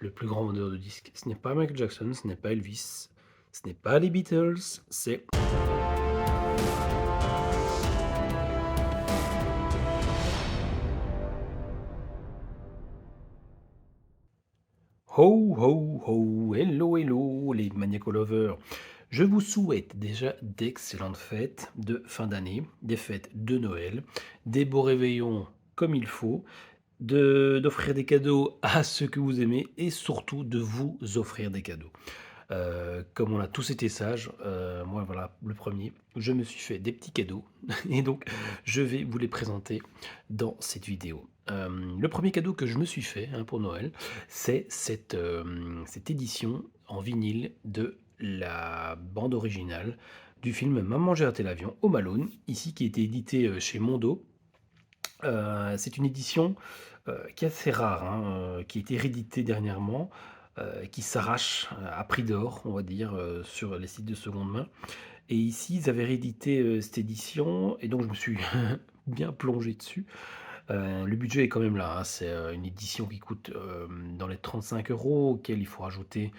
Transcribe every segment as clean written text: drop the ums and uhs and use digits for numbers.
Le plus grand vendeur de disques, ce n'est pas Michael Jackson, ce n'est pas Elvis, ce n'est pas les Beatles, c'est ho ho ho, hello hello les Maniaco Lovers. Je vous souhaite déjà d'excellentes fêtes de fin d'année, des fêtes de Noël, des beaux réveillons comme il faut, d'offrir des cadeaux à ceux que vous aimez et surtout de vous offrir des cadeaux. Comme on a tous été sages, moi voilà, le premier, je me suis fait des petits cadeaux et donc je vais vous les présenter dans cette vidéo. Le premier cadeau que je me suis fait, hein, pour Noël, c'est cette édition en vinyle de la bande originale du film Maman j'ai raté l'avion, Home Alone, ici qui a été édité, chez Mondo. C'est une édition, qui est assez rare, hein, qui a été rééditée dernièrement, qui s'arrache, à prix d'or, on va dire, sur les sites de seconde main et ici, ils avaient réédité, cette édition et donc je me suis bien plongé dessus. Le budget est quand même là, hein, c'est, une édition qui coûte, dans les 35 euros, auquel il faut rajouter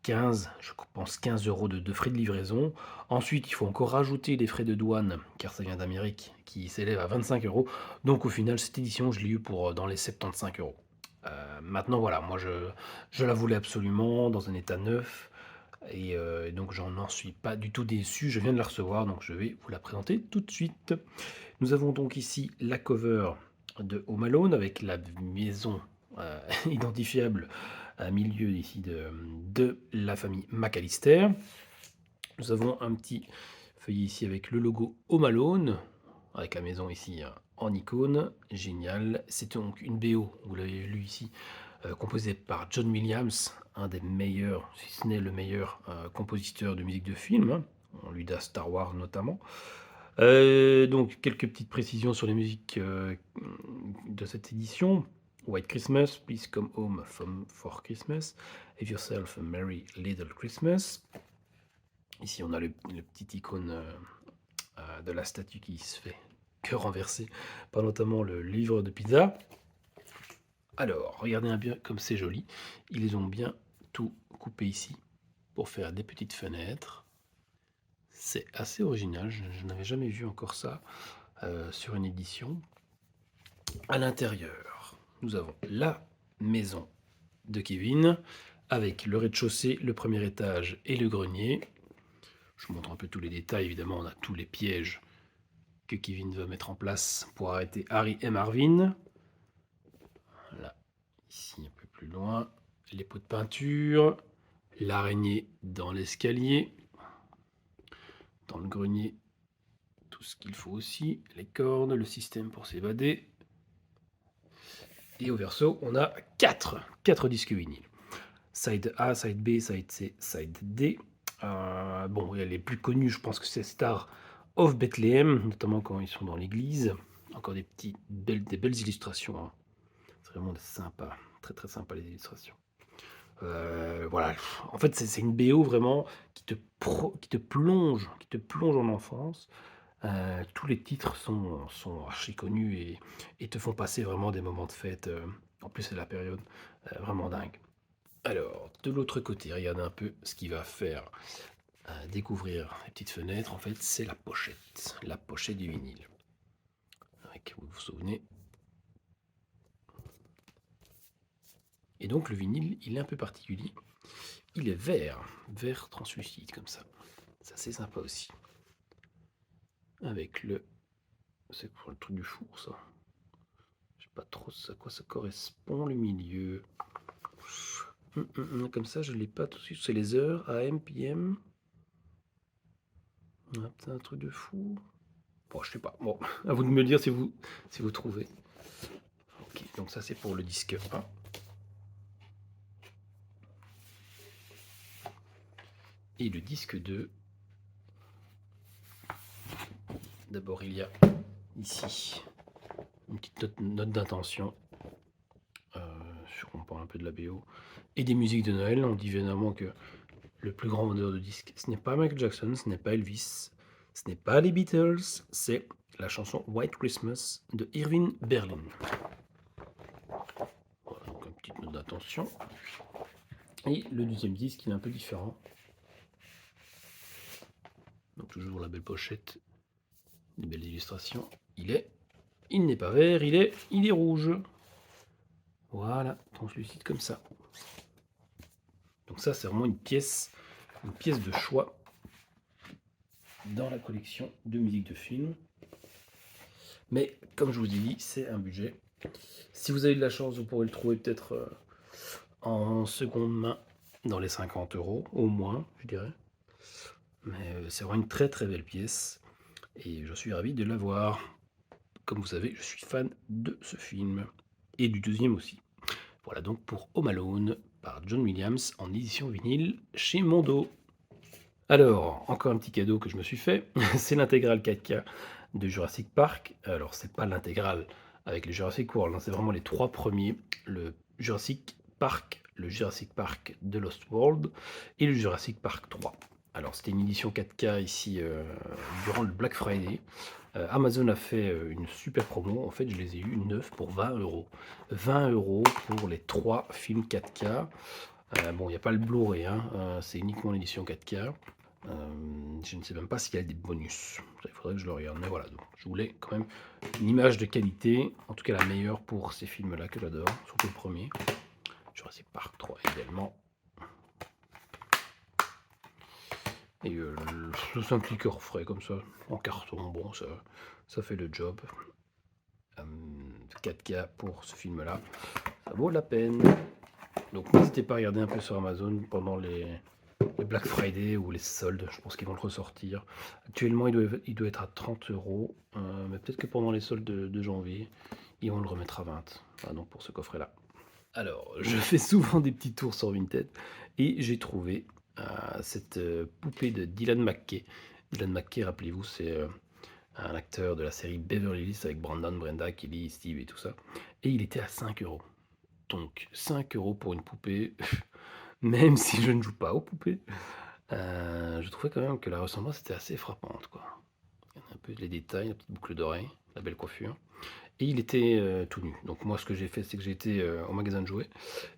15, je pense 15 € de frais de livraison. Ensuite, il faut encore rajouter les frais de douane, car ça vient d'Amérique, qui s'élèvent à 25 €. Donc au final, cette édition, je l'ai eue pour, dans les 75 €. Maintenant voilà, moi je la voulais absolument dans un état neuf et donc n'en suis pas du tout déçu. Je viens de la recevoir, donc je vais vous la présenter tout de suite. Nous avons donc ici la cover de Home Alone avec la maison, identifiable à milieu ici de la famille McAllister. Nous avons un petit feuillet ici avec le logo Home Alone, avec la maison ici, en icône. Génial. C'est donc une BO, vous l'avez lu ici, composée par John Williams, un des meilleurs, si ce n'est le meilleur, compositeur de musique de film, hein. On lui doit Star Wars notamment. Donc quelques petites précisions sur les musiques, de cette édition. White Christmas, Please Come Home for Christmas, Have Yourself a Merry Little Christmas. Ici, on a le petit icône, de la statue qui se fait que renverser par notamment le livre de pizza. Alors, regardez un bien comme c'est joli. Ils ont bien tout coupé ici pour faire des petites fenêtres. C'est assez original, je n'avais jamais vu encore ça, sur une édition. À l'intérieur, nous avons la maison de Kevin, avec le rez-de-chaussée, le premier étage et le grenier. Je vous montre un peu tous les détails, évidemment, on a tous les pièges que Kevin va mettre en place pour arrêter Harry et Marvin. Là, ici un peu plus loin, les pots de peinture, l'araignée dans l'escalier, dans le grenier, tout ce qu'il faut aussi, les cordes, le système pour s'évader. Et au verso, on a 4 disques vinyles. Side A, Side B, Side C, Side D. Bon, il y a les plus connus, je pense que c'est Star of Bethlehem, notamment quand ils sont dans l'église. Encore des belles illustrations, hein. C'est vraiment sympa, très très sympa les illustrations. Voilà, en fait c'est une BO vraiment qui te plonge en enfance. Tous les titres sont archi connus et te font passer vraiment des moments de fête. En plus c'est la période, vraiment dingue. Alors, de l'autre côté, regardez un peu ce qui va faire, découvrir les petites fenêtres. En fait, c'est la pochette du vinyle. Avec, vous vous souvenez. Et donc le vinyle, il est un peu particulier. Il est vert translucide comme ça. C'est assez sympa aussi. Avec c'est pour le truc du four ça. Je sais pas trop à quoi ça correspond le milieu. Comme ça, je l'ai pas tout de suite. C'est les heures, AM, PM. Ah, peut-être un truc de fou. Bon, je sais pas. Bon, à vous de me dire si vous trouvez. Ok, donc ça c'est pour le disque 1. Et le disque 2. D'abord, il y a ici une petite note d'intention. On parle un peu de la BO. Et des musiques de Noël. On dit évidemment que le plus grand vendeur de disques, ce n'est pas Michael Jackson, ce n'est pas Elvis, ce n'est pas les Beatles, c'est la chanson White Christmas de Irving Berlin. Voilà, donc une petite note d'attention. Et le deuxième disque, il est un peu différent. Donc toujours la belle pochette, des belles illustrations. Il n'est pas vert, il est rouge. Voilà, translucide comme ça. Donc ça, c'est vraiment une pièce de choix dans la collection de musique de film. Mais comme je vous ai dit, c'est un budget. Si vous avez de la chance, vous pourrez le trouver peut-être en seconde main dans les 50 € au moins, je dirais. Mais c'est vraiment une très très belle pièce et je suis ravi de l'avoir. Comme vous savez, je suis fan de ce film et du deuxième aussi. Voilà donc pour Home Alone par John Williams en édition vinyle chez Mondo. Alors, encore un petit cadeau que je me suis fait, c'est l'intégrale 4K de Jurassic Park. Alors, c'est pas l'intégrale avec les Jurassic World, hein, c'est vraiment les 3 premiers, le Jurassic Park de Lost World et le Jurassic Park 3. Alors, c'était une édition 4K ici durant le Black Friday. Amazon a fait une super promo. En fait, je les ai eu neufs pour 20 €. 20 € pour les 3 films 4K. Bon, il n'y a pas le Blu-ray, hein, c'est uniquement l'édition 4K. Je ne sais même pas s'il y a des bonus. Il faudrait que je le regarde. Mais voilà, donc je voulais quand même une image de qualité, en tout cas la meilleure pour ces films-là que j'adore, surtout le premier. Jurassic Park 3 également. Et c'est un petit cœur frais comme ça, en carton, bon, ça fait le job. 4K pour ce film-là, ça vaut la peine. Donc n'hésitez pas à regarder un peu sur Amazon pendant les Black Friday ou les soldes, je pense qu'ils vont le ressortir. Actuellement, il doit être à 30 €, mais peut-être que pendant les soldes de janvier, ils vont le remettre à 20. Voilà, donc pour ce coffret-là. Alors, je fais souvent des petits tours sur Vinted et j'ai trouvé cette poupée de Dylan McKay. Dylan McKay, rappelez-vous, c'est un acteur de la série Beverly Hills avec Brandon, Brenda, Kelly, Steve et tout ça. Et il était à 5 €. Donc 5 € pour une poupée, même si je ne joue pas aux poupées, je trouvais quand même que la ressemblance était assez frappante, quoi. Un peu les détails, la petite boucle d'oreille, la belle coiffure. Et il était tout nu. Donc moi, ce que j'ai fait, c'est que j'ai été au magasin de jouets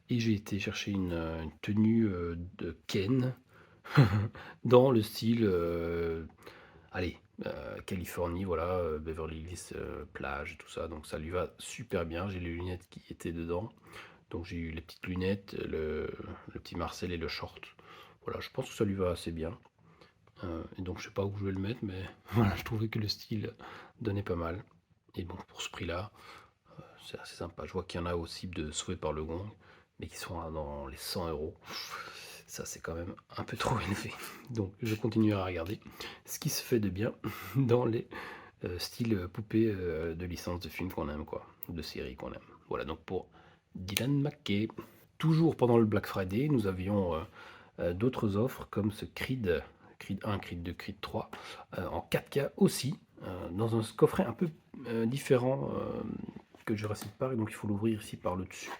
et j'ai été chercher une tenue de Ken dans le style, allez, Californie, voilà, Beverly Hills, plage et tout ça. Donc ça lui va super bien. J'ai les lunettes qui étaient dedans. Donc j'ai eu les petites lunettes, le petit Marcel et le short. Voilà, je pense que ça lui va assez bien. Et donc je sais pas où je vais le mettre, mais voilà, je trouvais que le style donnait pas mal. Et bon, pour ce prix-là, c'est assez sympa. Je vois qu'il y en a aussi de Sauvé par le Gong, mais qui sont dans les 100 €. Ça, c'est quand même un peu trop élevé. Donc je continue à regarder ce qui se fait de bien dans les styles poupées de licence de films qu'on aime, quoi, ou de séries qu'on aime. Voilà donc pour Dylan McKay. Toujours pendant le Black Friday, nous avions d'autres offres comme ce Creed 1, Creed 2, Creed 3 en 4K aussi, dans un coffret un peu différent que Jurassic Park, donc il faut l'ouvrir ici par le dessus,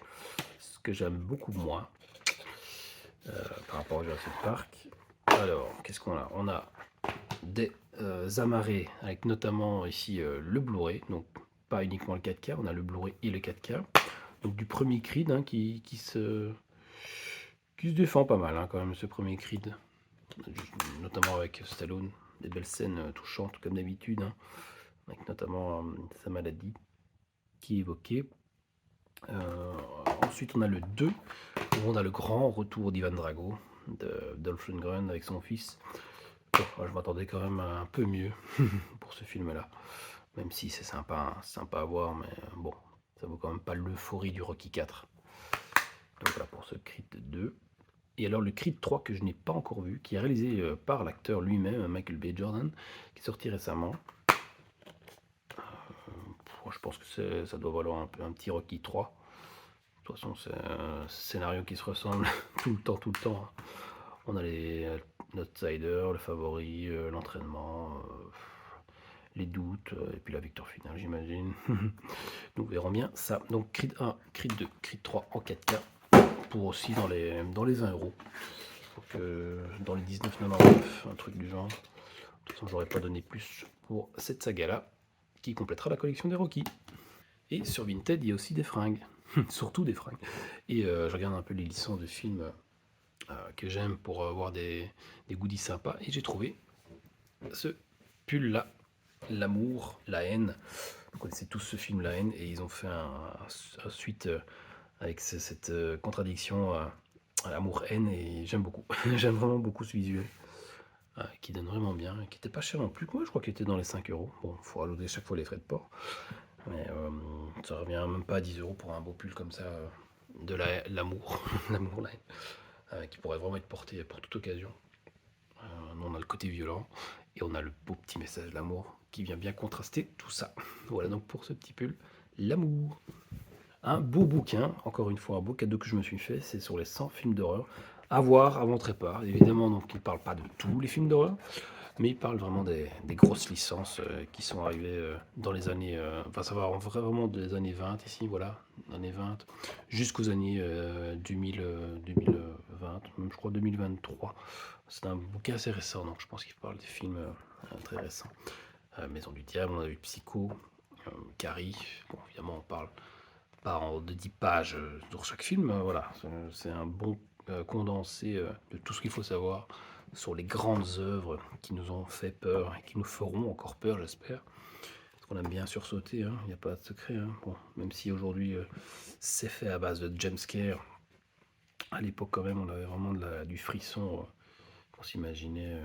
ce que j'aime beaucoup moins par rapport à Jurassic Park. Alors, qu'est-ce qu'on a? On a des amarrés avec notamment ici le Blu-ray, donc pas uniquement le 4K, on a le Blu-ray et le 4K. Donc du premier Creed hein, qui se défend pas mal hein, quand même, ce premier Creed, notamment avec Stallone, des belles scènes touchantes comme d'habitude, hein, avec notamment sa maladie qui est évoquée. Ensuite on a le 2, où on a le grand retour d'Ivan Drago, de Dolph Lundgren avec son fils. Bon, moi, je m'attendais quand même à un peu mieux pour ce film-là, même si c'est sympa, hein, sympa à voir, mais bon, ça vaut quand même pas l'euphorie du Rocky 4. Donc voilà pour ce Creed 2. Et alors le Creed 3 que je n'ai pas encore vu, qui est réalisé par l'acteur lui-même, Michael B. Jordan, qui est sorti récemment. Je pense que ça doit valoir un petit Rocky 3. De toute façon, c'est un scénario qui se ressemble tout le temps. On a l'outsider, le favori, l'entraînement, les doutes, et puis la victoire finale, j'imagine. Nous verrons bien ça. Donc Creed 1, Creed 2, Creed 3 en 4K, pour aussi dans les 20 €. Donc dans les 19,99, un truc du genre. De toute façon, j'aurais pas donné plus pour cette saga-là, qui complétera la collection des Rocky. Et sur Vinted, il y a aussi des fringues. surtout des fringues. Et je regarde un peu les licences de films que j'aime pour avoir des goodies sympas. Et j'ai trouvé ce pull-là, L'amour, la haine. Vous connaissez tous ce film La haine, et ils ont fait un suite avec cette contradiction amour-haine, et j'aime beaucoup. J'aime vraiment beaucoup ce visuel. Qui donne vraiment bien, qui était pas cher non plus. Moi, je crois qu'il était dans les 5 euros. Bon, il faut rajouter chaque fois les frais de port. Mais ça revient même pas à 10 euros pour un beau pull comme ça, de l'amour, l'amour, la haine, qui pourrait vraiment être porté pour toute occasion. Nous, on a le côté violent et on a le beau petit message d'amour qui vient bien contraster tout ça. Voilà donc pour ce petit pull, l'amour. Un beau bouquin, encore une fois, un beau cadeau que je me suis fait, c'est sur les 100 films d'horreur à voir avant trépas. Évidemment, donc, il ne parle pas de tous les films d'horreur, mais il parle vraiment des grosses licences qui sont arrivées dans les années, enfin ça va vraiment des années 20 ici, voilà, années 20, jusqu'aux années 2000, 2020, même je crois 2023. C'est un bouquin assez récent, donc je pense qu'il parle des films très récents. Maison du Diable, on a eu Psycho, Carrie, bon évidemment on parle pas de 10 pages sur chaque film, voilà, c'est un bon condensé de tout ce qu'il faut savoir sur les grandes œuvres qui nous ont fait peur et qui nous feront encore peur, j'espère. Parce qu'on aime bien sursauter, il n'y a pas de secret. Bon, même si aujourd'hui c'est fait à base de jumpscare, à l'époque quand même on avait vraiment du frisson pour s'imaginer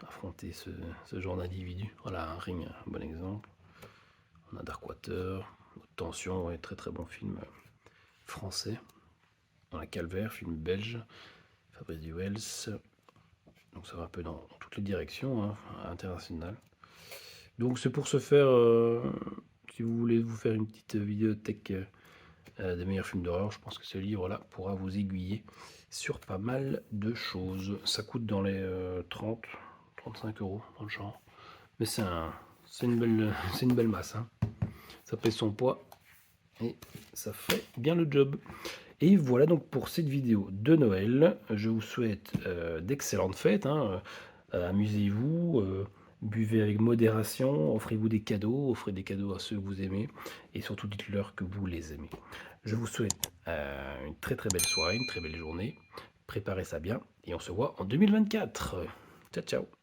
affronter ce genre d'individu. Voilà, un Ring, un bon exemple. On a Darkwater, Haute Tension, ouais, très très bon film français. On a Calvaire, film belge, Fabrice Duels. Donc ça va un peu dans toutes les directions, internationales. Donc c'est pour ce faire, si vous voulez vous faire une petite vidéothèque des meilleurs films d'horreur, je pense que ce livre-là pourra vous aiguiller sur pas mal de choses. Ça coûte dans les 30, 35 euros dans le genre. Mais c'est une belle masse. Ça pèse son poids et ça fait bien le job. Et voilà donc pour cette vidéo de Noël. Je vous souhaite d'excellentes fêtes. Amusez-vous, buvez avec modération, offrez-vous des cadeaux, offrez des cadeaux à ceux que vous aimez, et surtout dites-leur que vous les aimez. Je vous souhaite une très très belle soirée, une très belle journée. Préparez ça bien, et on se voit en 2024. Ciao ciao.